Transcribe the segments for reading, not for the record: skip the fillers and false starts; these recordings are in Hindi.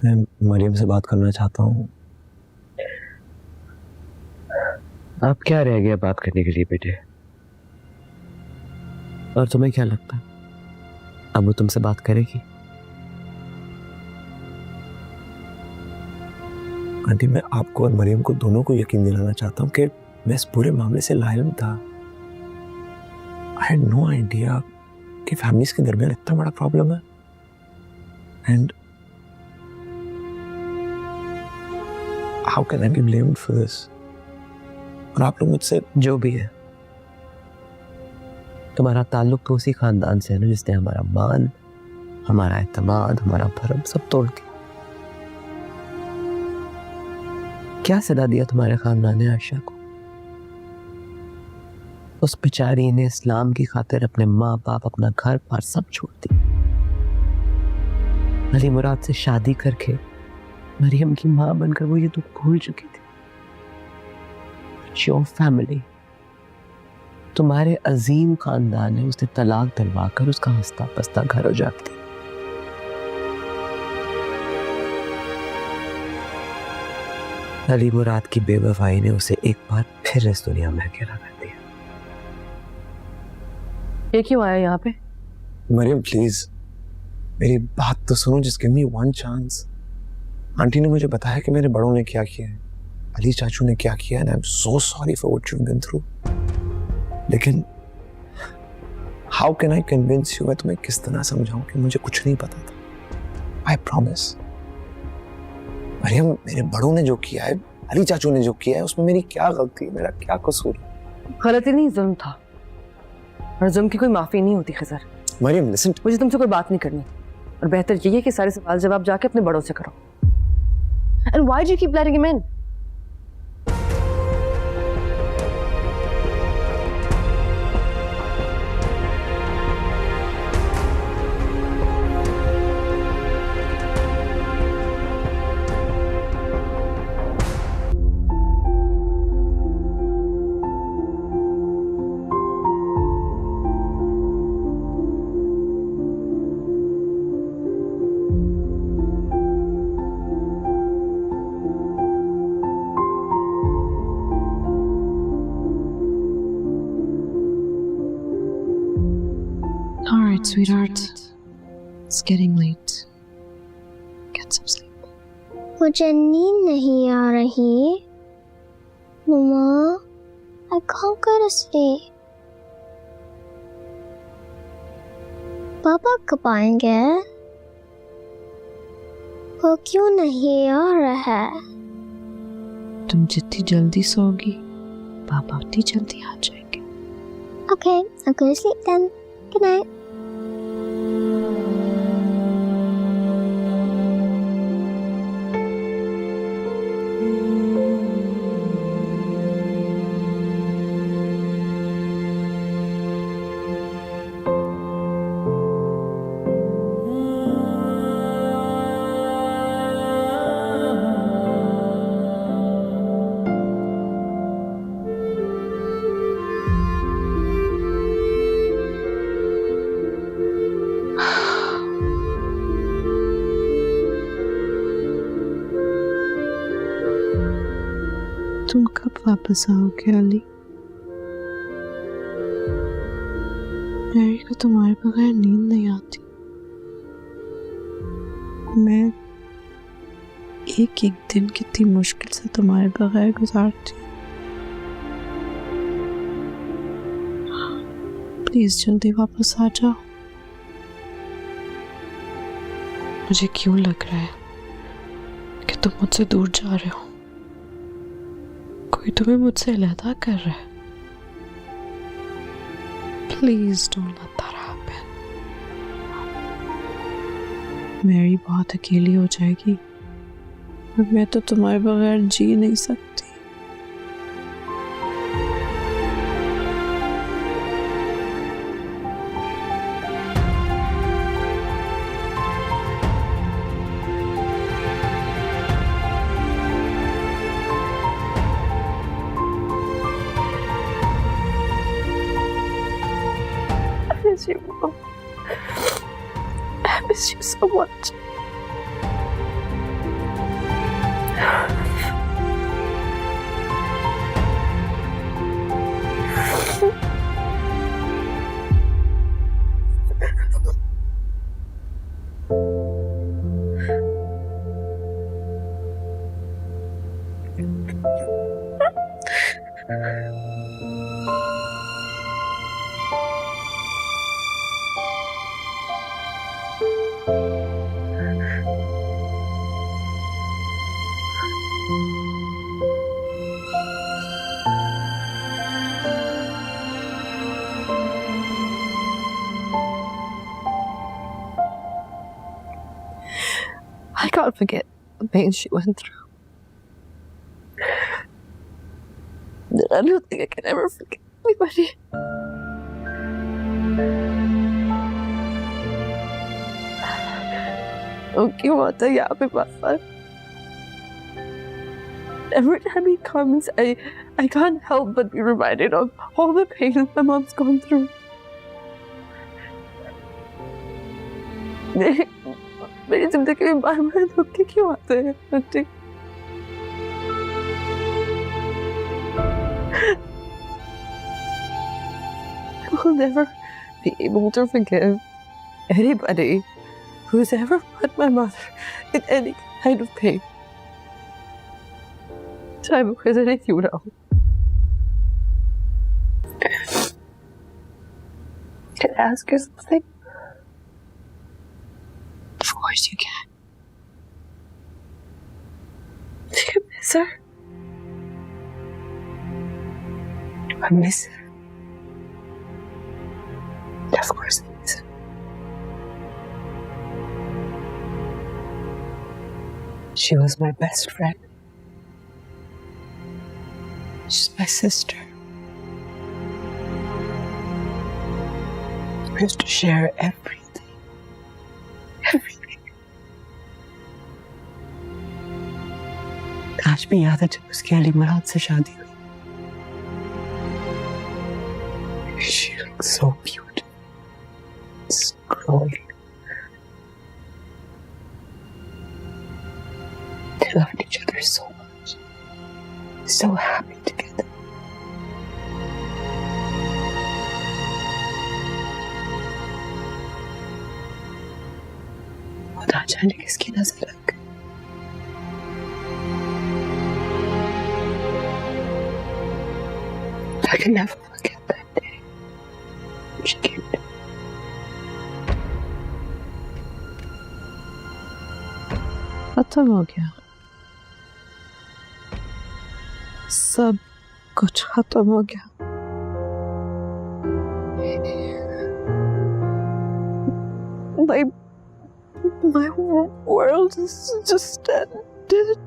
मैं मरियम से बात करना चाहता हूँ। आप क्या रह गया बात करने के लिए बेटे? और तुम्हें क्या लगता है अब वो तुमसे बात करेगी? आंटी, मैं आपको और मरियम को दोनों को यकीन दिलाना चाहता हूँ कि मैं इस पूरे मामले से लाइल था। आई हैड नो आइडिया कि फैमिलीज के दरमियान इतना बड़ा प्रॉब्लम है। And how can I be blamed for this? और आप लोग मुझसे जो भी है, तुम्हारा ताल्लुक तो उसी खानदान से है ना जिसने हमारा मान, हमारा एतमाद, हमारा भरम सब तोड़ दिया। क्या सदा दिया तुम्हारे खानदान ने आयशा को? उस बेचारी ने इस्लाम की खातिर अपने माँ बाप, अपना घर बार सब छोड़ दिया। अली मुराद से शादी करके मरियम की माँ बनकर वो ये दुख भूल चुकी थी। योर फैमिली, तुम्हारे अजीम खानदान ने उसने तलाक दिलवा कर उसका हंसता पसता घर उजाड़ दिया। अली मुराद की बेवफाई ने उसे एक बार फिर इस दुनिया में अकेला कर दिया। ये क्यों आया यहाँ पे? मरियम प्लीज मेरी बात तो सुनो, just give me one chance. Aunty ने मुझे बताया कि मेरे बड़ों ने क्या किया है, अली चाचू ने क्या किया, and I am so sorry for what you have been through. लेकिन how can I convince you? मैं तुम्हें किस तरह समझाऊं कि मुझे कुछ नहीं पता था। आई प्रॉमिस मरियम, मेरे बड़ों ने जो किया है, अली चाचू ने जो किया है, उसमें मेरी क्या गलती है, मेरा क्या कसूर है? गलती नहीं, जुल्म था, और जुल्म की कोई माफी नहीं होती खिजर। मरियम लिसन, मुझे तुमसे कोई बात नहीं करनी, और बेहतर यही है कि सारे सवाल जवाब जाके अपने बड़ों से करो। And why do you keep letting him in? All right, sweetheart. It's getting late. Get some sleep. मुझे नींद नहीं आ रही मम्मा। I can't go to sleep. पापा कब आएंगे? वो क्यों नहीं आ रहा है? तुम जितनी जल्दी सोओगी, पापा उतनी जल्दी आ जाएंगे। Okay, I'm going to sleep then. Good night. तुम कब वापस आओगे अली? मैरी को तुम्हारे बगैर नींद नहीं आती। मैं एक एक दिन कितनी मुश्किल से तुम्हारे बगैर गुजारती हूँ। प्लीज जल्दी वापस आ जाओ। मुझे क्यों लग रहा है कि तुम मुझसे दूर जा रहे हो। कोई तुम्हें मुझसे अलग कर रहा है। Please don't let that happen. Mary बहुत अकेली हो जाएगी और मैं तो तुम्हारे बगैर जी नहीं सकती। miss you, Mom. I miss you so much. I can't forget the pain she went through. I don't think I can ever forget anybody. क्यों आता है यहाँ पे बार-बार? Every time he comes, I can't help but be reminded of all the pain my mom's gone through. मेरी जिंदगी में बार-बार धोखे क्यों आते हैं aunty? I will never be able to forgive anybody who's ever put my mother in any kind of pain. चाहे वो कैसे नहीं क्यों ना हो. Can I ask you something? Of course you can. Do you miss her? I miss her. Of course I miss her. She was my best friend. She's my sister. We used to share everything. Everything. आज भी याद है जब उसकी अली मुराद से शादी हुई. She looks so beautiful. It's glowing. They loved each other so much. So happy together. खुदा जाने किसकी नजर लग गई. I can never forget that day. She came to me. खत्म हो गया. सब कुछ खत्म हो गया. My world is just ended.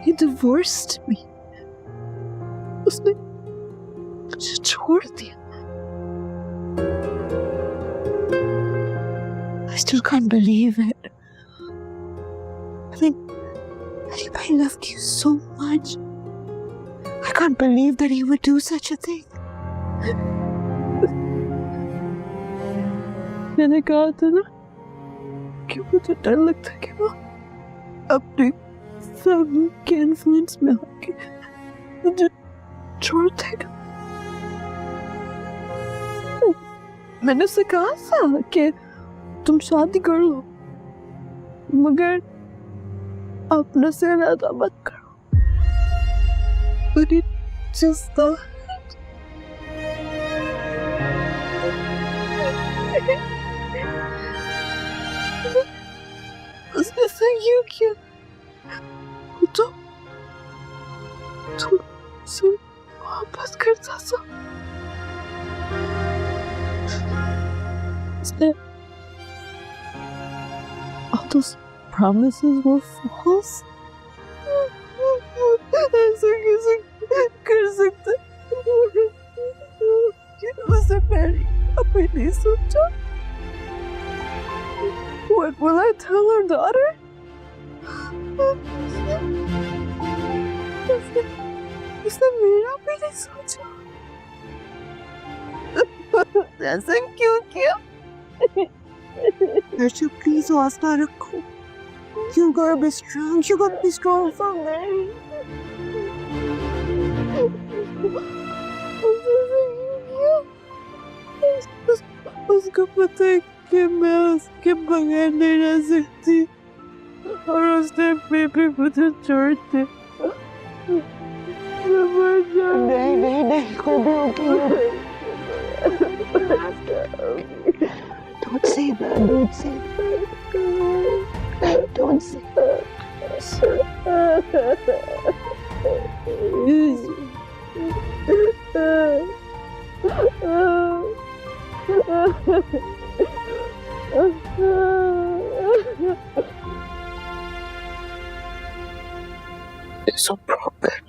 He divorced me. उसने मुझे छोड़ दिया. I still can't believe it. I loved you so much. I can't believe that he would do such a thing. मैंने कहा था ना कि मुझे डर लगता है कि वो अपनी फैमिली के इन्फ्लुएंस में आके मुझे छोड़ देगा. मैंने उसे कहा था कि तुम शादी कर लो मगर अपने से ज्यादा मत करो. But it just thought उसने से यू किया. तुम से वापस करता था. उसने all those promises were false. ऐसे कैसे कर सकते? उससे पहले अभी नहीं सोचा. What will I tell our daughter? उसने मेरा भी नहीं सोचा. ऐसे क्यों किया? Aisha, please hauसला रखो. You gotta be strong. You gotta be strong for me. उसको पता है कि मैं उसके बगैर नहीं रह सकती और उसने बेबी मुझे छोड़ दे. नहीं कोई भी होगी. Don't say that. Don't say that. Don't say It's so broken.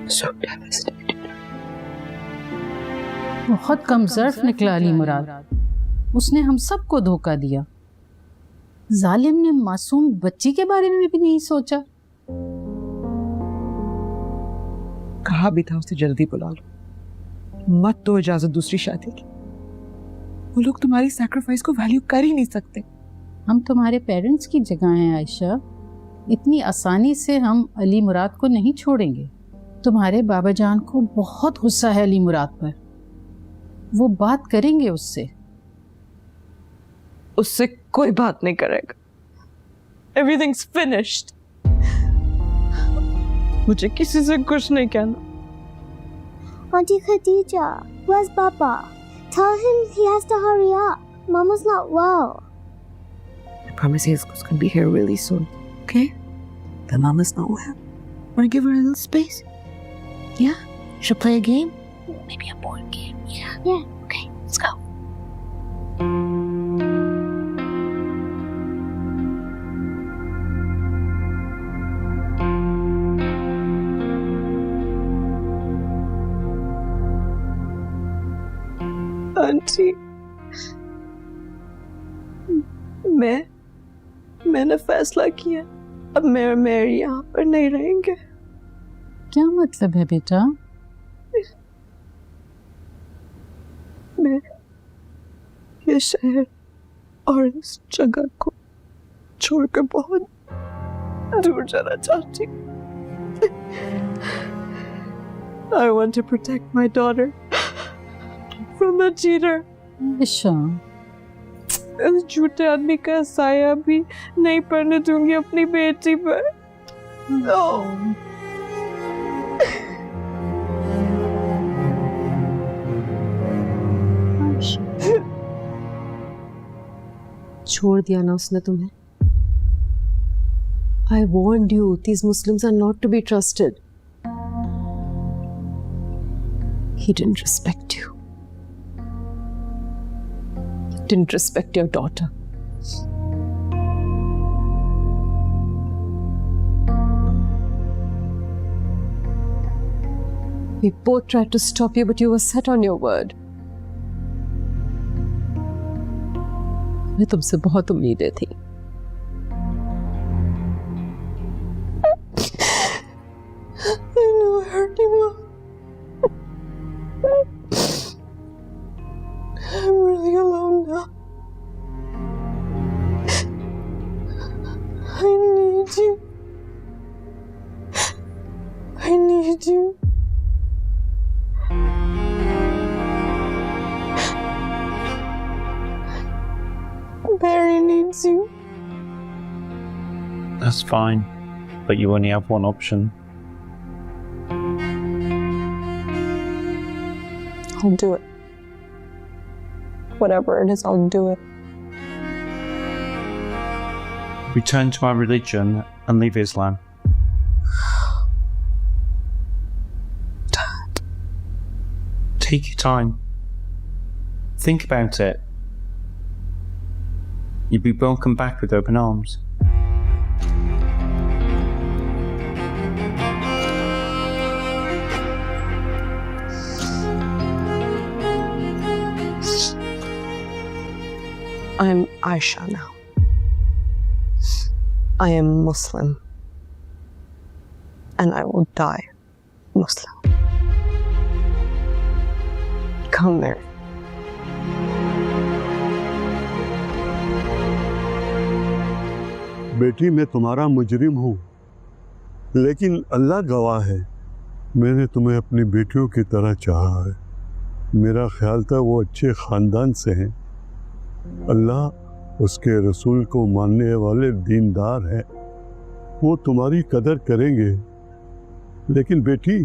So devastated. बहुत कमजोर निकला अली मुराद. उसने हम सबको धोखा दिया. जालिम ने मासूम बच्ची के बारे में भी नहीं सोचा. कहा भी था उसे जल्दी बुला लो. मत दो इजाजत दूसरी शादी की. वो लोग तुम्हारी सैक्रिफाइस को वैल्यू कर ही नहीं सकते. हम तुम्हारे पेरेंट्स की जगह हैं आयशा. इतनी आसानी से हम अली मुराद को नहीं छोड़ेंगे. तुम्हारे बाबा जान को बहुत गुस्सा है अली मुराद पर. वो बात करेंगे उससे. उससे कोई बात नहीं करेगा. Everything's finished. मुझे किसी से कुछ नहीं कहना. Auntie Khadija, where's Papa? Tell him he has to hurry up. Mama's not well. I promise he's going to be here really soon. Okay? The mama's not well. Want to give her a little space? Yeah? Should play a game? Maybe a board game. Yeah. Yeah. Okay, let's go. Aunty, मैंने फैसला किया. अब मेरी यहाँ पर नहीं रहेंगे. क्या मतलब है बेटा? मैं ये शहर और इस जगह को छोड़कर बहुत दूर जाना चाहती. I want to protect my daughter from a cheater. Ayesha, इस झूठे आदमी का साया भी नहीं पड़ने दूंगी अपनी बेटी पर. छोड़ दिया ना उसने तुम्हें. I warned you, these Muslims are not to be trusted. He didn't respect you. He didn't respect your daughter. We both tried to stop you, but you were set on your word. मैं तुमसे बहुत उम्मीदें थी. I know I hurt you, Mom. I'm really alone now. I need you. I need you. Barry needs you. That's fine, but you only have one option. I'll do it. Whatever it is, I'll do it. Return to my religion and leave Islam. Dad. Take your time. Think about it. You'll be welcomed back with open arms. I'm Aisha now. I am Muslim. And I will die Muslim. come there. बेटी, मैं तुम्हारा मुजरिम हूँ, लेकिन अल्लाह गवाह है, मैंने तुम्हें अपनी बेटियों की तरह चाहा है। मेरा ख्याल था वो अच्छे ख़ानदान से हैं। अल्लाह उसके रसूल को मानने वाले दीनदार हैं, वो तुम्हारी कदर करेंगे। लेकिन बेटी,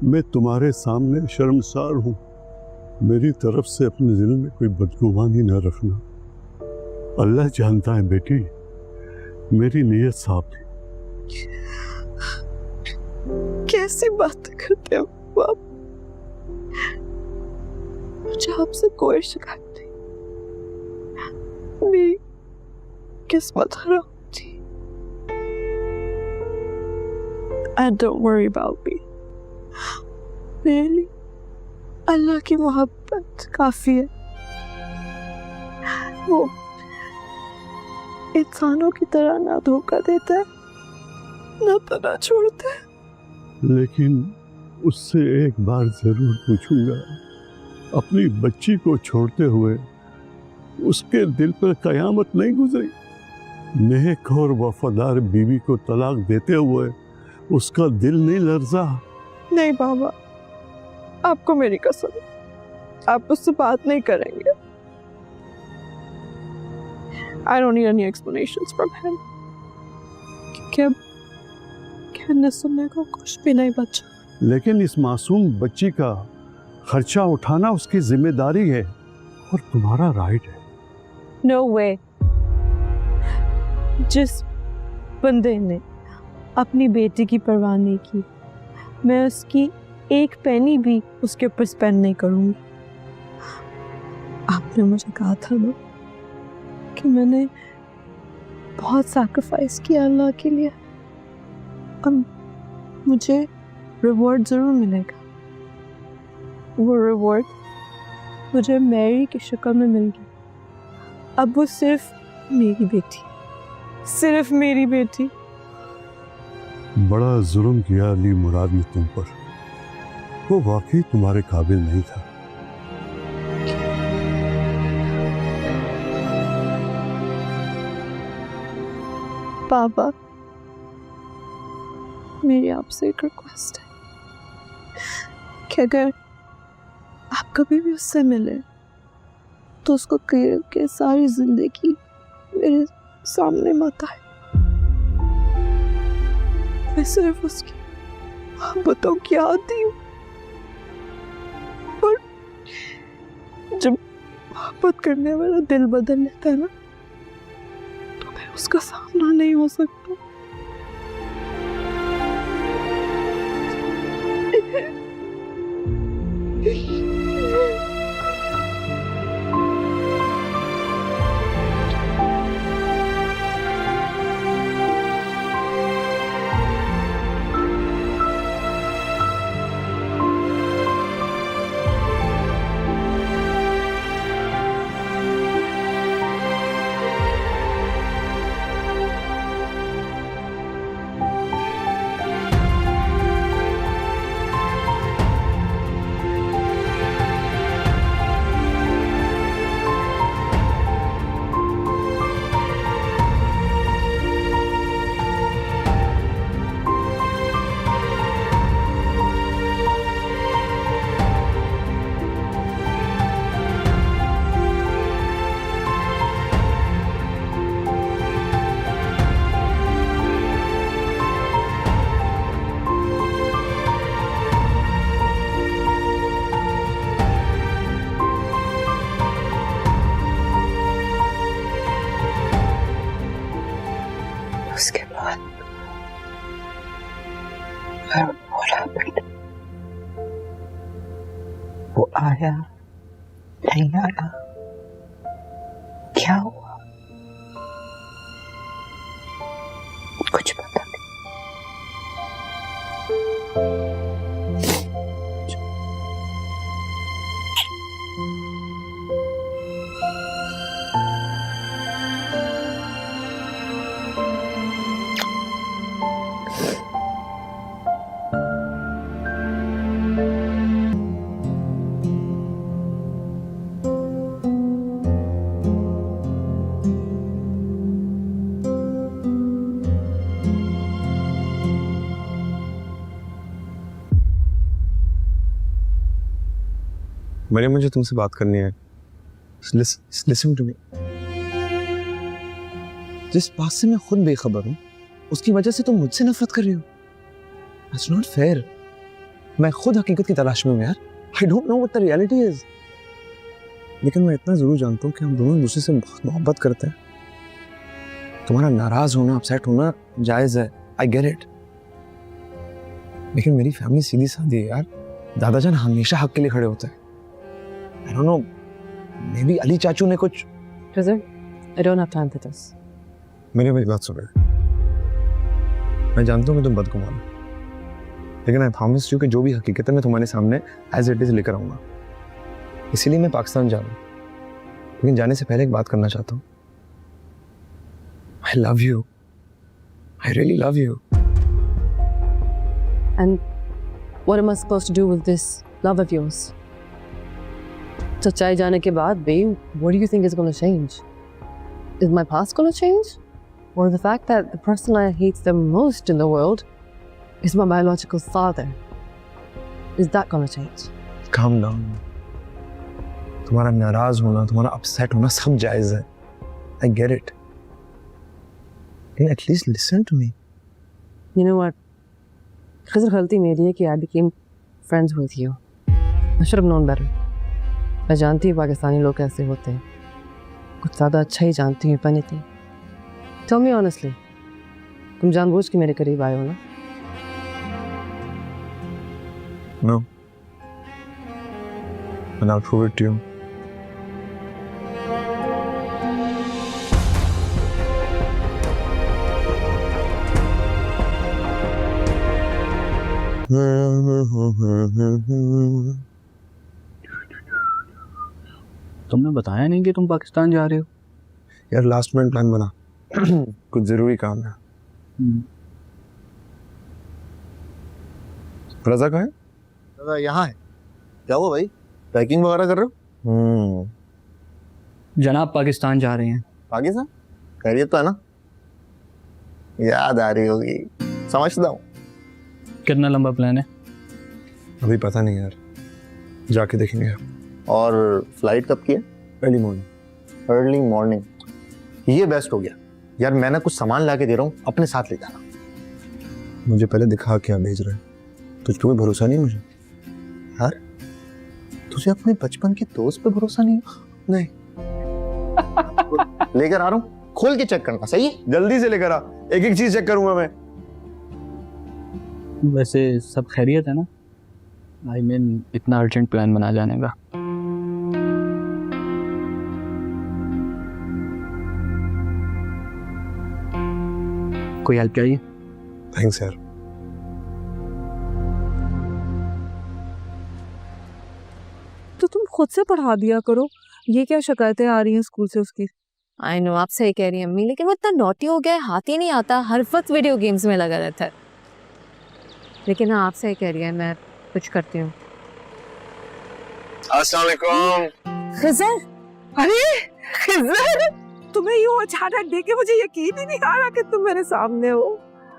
मैं तुम्हारे सामने शर्मसार हूँ। मेरी तरफ से अपने दिल में कोई बदगुमानी न रखना। अल्लाह जानता है बेटी, मेरी नीयत साफ थी। कैसी बातें करते हो आप? मुझे आपसे कोई शिकायत नहीं। मेरी किस्मत खराब थी। And don't worry about me. मेरे लिए अल्लाह की मोहब्बत काफी है। वो इंसानों की तरह ना धोखा देता है, ना तना छोड़ता है। लेकिन उससे एक बार जरूर पूछूंगा, अपनी बच्ची को छोड़ते हुए उसके दिल पर कयामत नहीं गुजरी? नेक और वफादार बीवी को तलाक देते हुए उसका दिल नहीं लर्जा? नहीं बाबा, आपको मेरी कसम, आप उससे बात नहीं करेंगे। I don't need any explanations from him. क्या कहने सुनने को कुछ भी नहीं बचा। लेकिन इस मासूम बच्ची का खर्चा उठाना उसकी जिम्मेदारी है और तुम्हारा राइट है। No way. जिस बंदे ने अपनी बेटी की परवाह नहीं की, मैं उसकी एक पैनी भी उसके ऊपर स्पेंड नहीं करूंगी। आपने मुझे कहा था ना कि मैंने बहुत सैक्रिफाइस किया अल्लाह के लिए, और मुझे रिवॉर्ड जरूर मिलेगा। वो रिवॉर्ड मुझे मैरी की शक्ल में मिल गया। अब वो सिर्फ मेरी बेटी, सिर्फ मेरी बेटी। बड़ा जुल्म किया अली मुराद ने तुम पर। वो वाकई तुम्हारे काबिल नहीं था। पापा, मेरी आपसे एक रिक्वेस्ट है कि अगर आप कभी भी उससे मिले तो उसको कहिए कि सारी जिंदगी मेरे सामने मत आए। मैं सिर्फ उसकी मोहब्बतों की आदी हूँ, और जब मोहब्बत करने वाला दिल बदल लेता है ना, तो मैं उसका सामना नहीं हो सकता। उसके बाद वो आया नहीं आया, क्या हुआ, कुछ पता नहीं। मरियम, मुझे तुमसे बात करनी है। Listen to me. जिस बात से मैं खुद बेखबर हूँ, उसकी वजह से तुम मुझसे नफरत कर रही हो। That's not fair. मैं खुद हकीकत की तलाश में हूँ यार। I don't know what the reality is. लेकिन मैं इतना जरूर जानता हूँ कि हम दोनों दूसरे से बहुत मोहब्बत करते हैं। तुम्हारा नाराज होना, अपसेट होना जायज है। I get it. लेकिन मेरी फैमिली सीधी सादी है यार। दादाजान हमेशा हक के लिए खड़े होते हैं। I don't know. Maybe Ali चाचू ने कुछ। Rizal, I don't have time for this. मेरी बात सुनो। मैं जानता हूँ कि तुम बदगुमान हो, लेकिन I promise you कि जो भी हकीकत है मैं तुम्हारे सामने as it is लेकर आऊंगा। इसीलिए मैं पाकिस्तान जा रहा हूँ, लेकिन जाने से पहले एक बात करना चाहता हूँ। I love you. I really love you. And what am I supposed to do with this love of yours? सच्चाई जाने के बाद भी, what do you think is going to change? Is my past going to change? Or the fact that the person I hate the most in the world is my biological father? Is that going to change? Calm down. तुम्हारा नाराज होना, तुम्हारा अपसेट होना सब जायज है। I get it. At least listen to me. You know what? खज़र गलती मेरी है कि I became friends with you. I should have known better. मैं जानती हूँ पाकिस्तानी लोग कैसे होते हैं। कुछ ज़्यादा अच्छा ही जानती हूँ पनी थी। Tell me honestly, तुम जानबूझ के मेरे करीब आए हो ना? No. And I'll prove it to you. तुमने बताया नहीं कि तुम पाकिस्तान जा रहे हो? यार लास्ट मिनट प्लान बना। कुछ जरूरी काम है। रजा कहाँ है? रजा यहाँ है। क्या हुआ भाई, पैकिंग वगैरह कर रहे हो? जनाब पाकिस्तान जा रहे हैं। पाकिस्तान? खैरियत तो है ना? याद आ रही होगी, समझता हूँ। कितना लंबा प्लान है? अभी पता नहीं यार, जाके देखेंगे। और फ्लाइट कब की है? Early morning. अर्ली मॉर्निंग, ये बेस्ट हो गया यार। मैं ना कुछ सामान ला के दे रहा हूँ, अपने साथ ले जाना। मुझे पहले दिखा क्या भेज रहे, तुझ पे भरोसा नहीं मुझे? यार तुझे अपने बचपन के दोस्त पे भरोसा नहीं? नहीं। लेकर आ रहा हूँ, खोल के चेक करना। सही है? जल्दी से लेकर आ, एक एक चीज चेक करूंगा मैं। वैसे सब खैरियत है ना? I mean, इतना अर्जेंट प्लान बना जाने का। कोई हेल्प चाहिए? थैंक्स यार। तो तुम खुद से पढ़ा दिया करो। ये क्या शिकायतें आ रही हैं स्कूल से उसकी? आई नो, आप सही कह रही हैं अम्मी, लेकिन वो इतना नॉटी हो गया है, हाथ ही नहीं आता, हर वक्त वीडियो गेम्स में लगा रहता है। लेकिन हाँ, आप सही कह रही हैं, मैं कुछ करती हूँ। अस्सलाम वालेकुम। खिज़र, अरे खिज़र, तुम्हें यूं अचानक देख के मुझे यकीन ही नहीं आ रहा कि तुम मेरे सामने हो।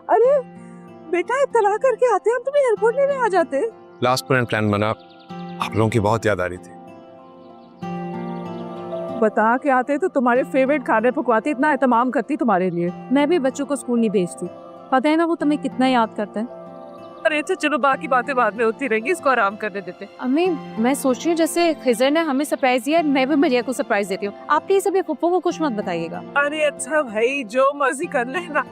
अरे बेटा, इत्तला करके आते हम तुम्हें एयरपोर्ट लेने आ जाते। लास्ट मिनट प्लान बना, आप लोगों की बहुत याद आ रही थी। बता के आते तो तुम्हारे फेवरेट खाने पकवाती, इतना एहतमाम करती तुम्हारे लिए। मैं भी बच्चों को स्कूल नहीं भेजती, पता है ना वो तुम्हें कितना याद करता है। अरे अच्छा चलो, बाकी बातें बाद में होती रहेंगी, इसको आराम करने देते। अम्मी, मैं सोच रही हूँ जैसे खिज़र ने हमें सरप्राइज दिया, मैं भी मरिया को सरप्राइज देती हूँ। आप प्लीज अभी फुप्पो को कुछ मत बताइएगा। अरे अच्छा भाई, जो मर्जी कर लेना।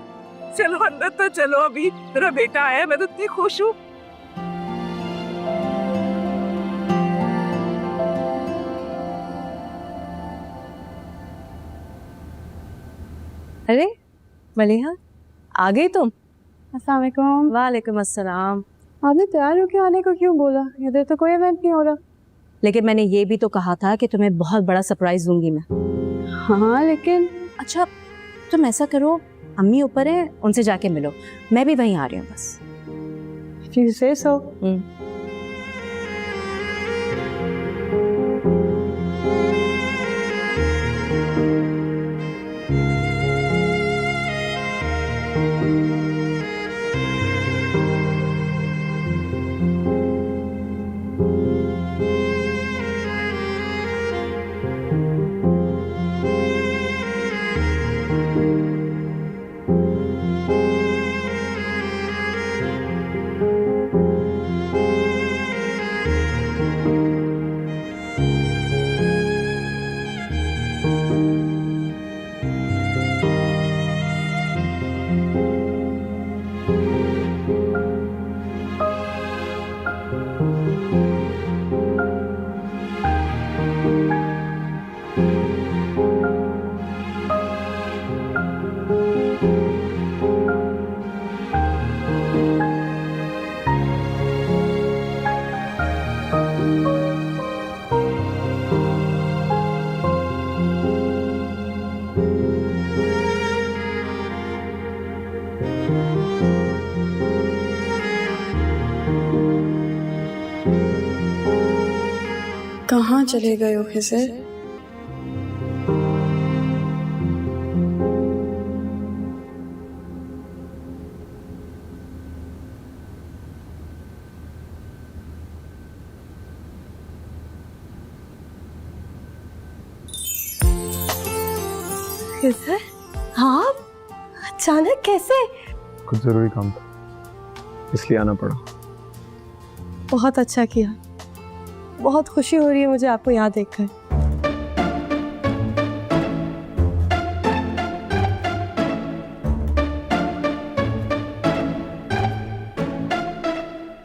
चलो अंदर तो चलो, अभी तेरा बेटा आया, मैं तो इतनी खुश हूँ। अरे मलिहा, आ गई तुम? अस्सलाम वालेकुम। वालेकुम अस्सलाम। आपने तैयार होके आने को क्यों बोला? इधर तो कोई इवेंट नहीं हो रहा। लेकिन मैंने ये भी तो कहा था कि तुम्हें बहुत बड़ा सरप्राइज दूंगी मैं। हाँ लेकिन अच्छा तुम ऐसा करो, अम्मी ऊपर है, उनसे जाके मिलो, मैं भी वहीं आ रही हूँ बस। if you say so. कहाँ चले गए हो खिजर? खिजर, हाँ अचानक कैसे? कुछ जरूरी काम था इसलिए आना पड़ा। बहुत अच्छा किया, बहुत खुशी हो रही है मुझे आपको यहाँ देखकर।